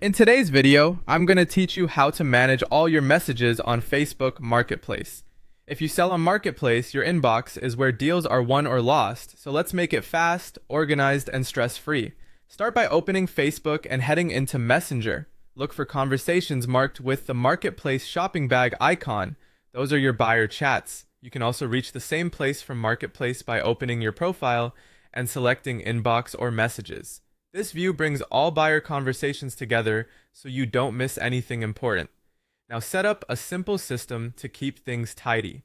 In today's video, I'm going to teach you how to manage all your messages on Facebook Marketplace. If you sell on Marketplace, your inbox is where deals are won or lost, so let's make it fast, organized, and stress-free. Start by opening Facebook and heading into Messenger. Look for conversations marked with the Marketplace shopping bag icon. Those are your buyer chats. You can also reach the same place from Marketplace by opening your profile and selecting Inbox or Messages. This view brings all buyer conversations together so you don't miss anything important. Now set up a simple system to keep things tidy.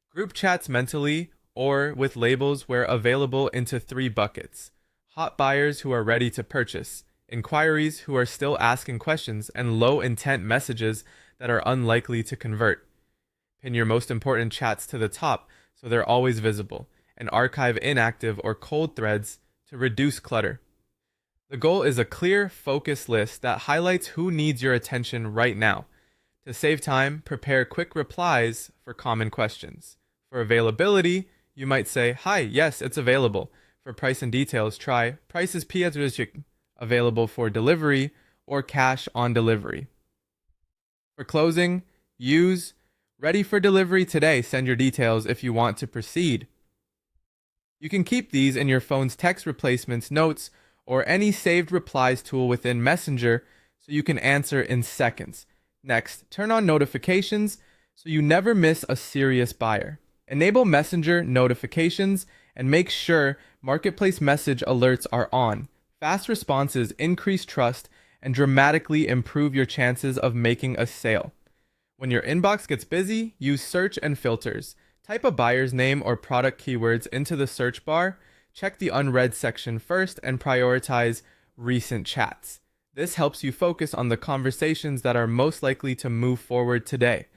Group chats mentally or with labels where available into 3 buckets. Hot buyers who are ready to purchase, inquiries who are still asking questions, and low intent messages that are unlikely to convert. Pin your most important chats to the top so they're always visible, and archive inactive or cold threads to reduce clutter. The goal is a clear, focused list that highlights who needs your attention right now. To save time, prepare quick replies for common questions. For availability, you might say, "Hi, yes, it's available." For price and details, try "Price is available for delivery" or "Cash on delivery." For closing, use "Ready for delivery today. Send your details if you want to proceed." You can keep these in your phone's text replacements, notes, or any saved replies tool within Messenger so you can answer in seconds. Next, turn on notifications so you never miss a serious buyer. Enable Messenger notifications and make sure Marketplace message alerts are on. Fast responses increase trust and dramatically improve your chances of making a sale. When your inbox gets busy, use search and filters. Type a buyer's name or product keywords into the search bar. Check the unread section first and prioritize recent chats. This helps you focus on the conversations that are most likely to move forward today.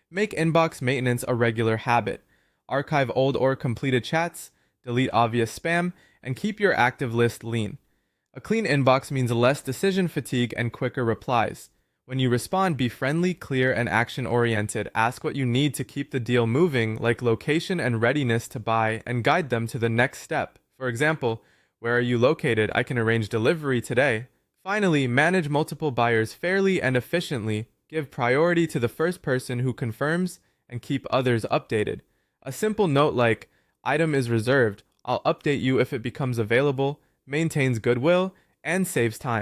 Make inbox maintenance a regular habit. Archive old or completed chats, delete obvious spam, and keep your active list lean. A clean inbox means less decision fatigue and quicker replies. When you respond, be friendly, clear, and action-oriented. Ask what you need to keep the deal moving, like location and readiness to buy, and guide them to the next step. For example, "Where are you located? I can arrange delivery today." Finally, manage multiple buyers fairly and efficiently. Give priority to the first person who confirms and keep others updated. A simple note like, "Item is reserved. I'll update you if it becomes available," maintains goodwill and saves time.